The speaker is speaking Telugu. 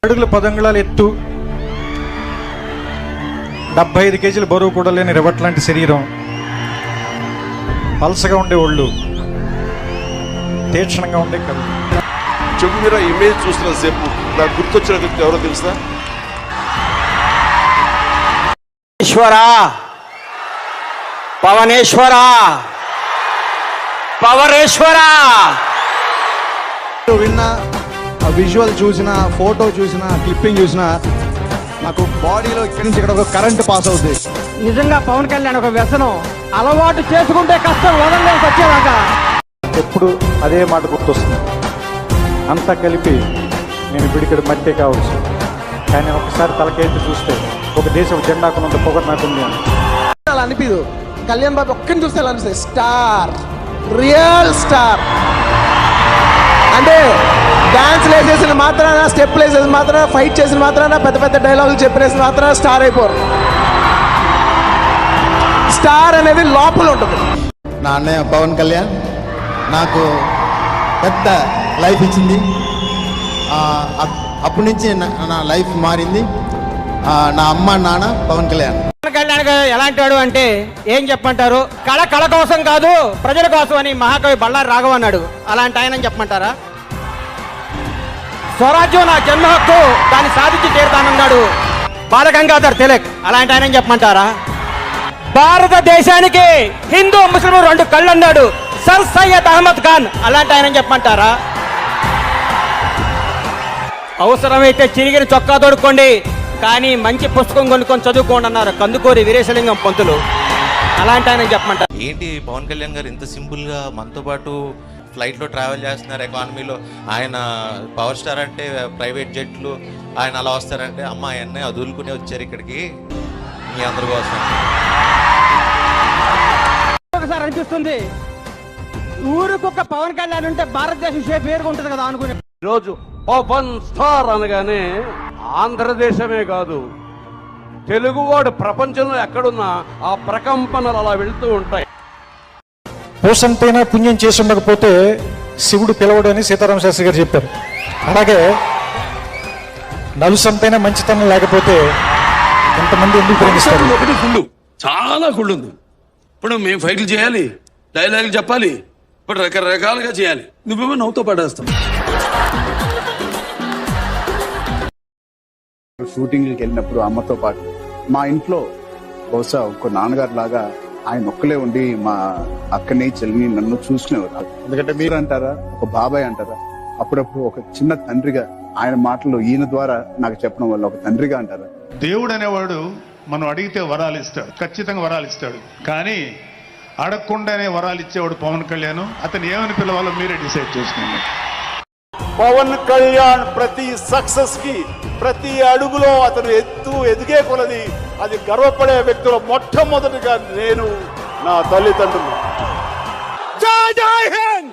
అడుగుల 10 అంగుళాల ఎత్తు, 75 కేజీల బరువు కూడా లేని రివట్ లాంటి శరీరం, పల్సగా ఉండే ఒళ్ళు, తీక్షణంగా ఉండే కళ్ళు. చెవి మీద ఇమేజ్ చూస్తున్న సేపు నాకు గుర్తొచ్చిన వ్యక్తి ఎవరో తెలుసా? ఈశ్వరా, పవనేశ్వరా, పవరేశ్వరా. విన్నా, విజువల్ చూసిన, ఫోటో చూసిన, క్లిప్పింగ్ చూసిన, నాకు బాడీలో ఇక్కడి నుంచి ఇక్కడ ఒక కరెంట్ పాస్ అవుతుంది. నిజంగా పవన్ కళ్యాణ్ ఒక వ్యసనం, అలవాటు చేసుకుంటే కష్టం వదలలేక వచ్చేదాకా. ఎప్పుడు అదే మాట గుర్తొస్తుంది. అంతా కలిపి నేను పిడికెడు మట్టే కావచ్చు, కానీ ఒకసారి తలకేంటి చూస్తే ఒక దేశం జెండాకున్నంత పొగ నాకుంది అని. అలా అనిపిదు. కళ్యాణ్ బాబు ఒక్కరిని చూస్తే అలా అనిపిస్తుంది. Star, real star. అంటే డాన్స్ వేసేసిన మాత్రాన, స్టెప్ వేసేసిన మాత్రాన, ఫైట్ చేసిన మాత్రాన, పెద్ద పెద్ద డైలాగులు చెప్పినేసిన మాత్రాన స్టార్ అయిపోరు. స్టార్ అనేది లోపల ఉంటుంది. నా అన్నయ్య పవన్ కళ్యాణ్ నాకు పెద్ద లైఫ్ ఇచ్చింది. అప్పటి నుంచి నా లైఫ్ మారింది. నా అమ్మ నాన్న పవన్ కళ్యాణ్. పవన్ కళ్యాణ్ ఎలాంటి వాడు అంటే ఏం చెప్పమంటారు? కళ కోసం కాదు, ప్రజల కోసం అని మహాకవి బళ్ళారి రాఘవ అన్నాడు. అలాంటి ఆయన చెప్పమంటారా? స్వరాజ్యం నా జన్మ హక్కు, దాన్ని సాధించి తీరుతానన్నాడు బాలగంగాధర్ తిలక్. అలాంటి ఆయన చెప్పమంటారా? భారతదేశానికి హిందూ ముస్లిం 2 కళ్ళు అన్నాడు సర్ సయ్యద్ అహ్మద్ ఖాన్. అలాంటి ఆయన చెప్పమంటారా? అవసరమైతే చిరిగిన చొక్కా తోడుకోండి, కానీ మంచి పుస్తకం కొనుక్కొని చదువుకోండి అన్నారు కందుకూరి వీరేశలింగం పంతులు. అలాంటి ఆయన చెప్పమంటారు. ఏంటి పవన్ కళ్యాణ్ గారు ఇంత సింపుల్గా మనతో పాటు ఫ్లైట్లో ట్రావెల్ చేస్తున్నారు, ఎకానమీలో. ఆయన పవర్ స్టార్ అంటే ప్రైవేట్ జెట్లు, ఆయన అలా వస్తారంటే అమ్మ ఆయన్నే అదులుకునే వచ్చారు ఇక్కడికి మీ అందరి కోసం. ఒకసారి అనిపిస్తుంది, ఊరికొక పవన్ కళ్యాణ్ ఉంటే భారతదేశం షేప్ పేరుకుంటుంది కదా అనుకునే. ఈరోజు పవన్ స్టార్ అనగానే ఆంధ్రదేశమే కాదు, తెలుగువాడు ప్రపంచంలో ఎక్కడున్నా ఆ ప్రకంపనలు అలా వెళ్తూ ఉంటాయి. పూసంతైనా పుణ్యం చేసి ఉండకపోతే శివుడు పిలవడు అని సీతారామ శాస్త్రి గారు చెప్పారు. అలాగే నలుసంతైనా మంచితనం లేకపోతే ఎంతమంది ఎందుకు ప్రేమిస్తారు? ఒకటి కుళ్ళు, చాలా కుళ్ళు ఉంది. ఇప్పుడు మేము ఫైట్లు చేయాలి, డైలాగులు చెప్పాలి, ఇప్పుడు రకరకాలుగా చేయాలి. నువ్వేమో నవ్వుతో పడేస్తావు. షూటింగ్కి వెళ్ళినప్పుడు అమ్మతో పాటు మా ఇంట్లో బహుశా ఒక నాన్నగారు లాగా ఆయన ఒక్కలే ఉండి మా అక్కని చెల్లిని నన్ను చూసుకునేవారు. ఎందుకంటే మీరు అంటారా, ఒక బాబాయ్ అంటారా, అప్పుడప్పుడు ఒక చిన్న తండ్రిగా ఆయన మాటలు ఈయన ద్వారా నాకు చెప్పడం వల్ల ఒక తండ్రిగా అంటారా. దేవుడు అనేవాడు మనం అడిగితే వరాలు ఇస్తాడు, ఖచ్చితంగా వరాలు ఇస్తాడు. కానీ అడగకుండానే వరాలు ఇచ్చేవాడు పవన్ కళ్యాణ్. అతను ఏమని పిలవాలో మీరే డిసైడ్ చేసుకోండి. పవన్ కళ్యాణ్ ప్రతి సక్సెస్ కి, ప్రతి అడుగులో అతను ఎదిగే కొలది అది గర్వపడే వ్యక్తులు మొట్టమొదటిగా నేను, నా తల్లిదండ్రులు. జై జై హింద్.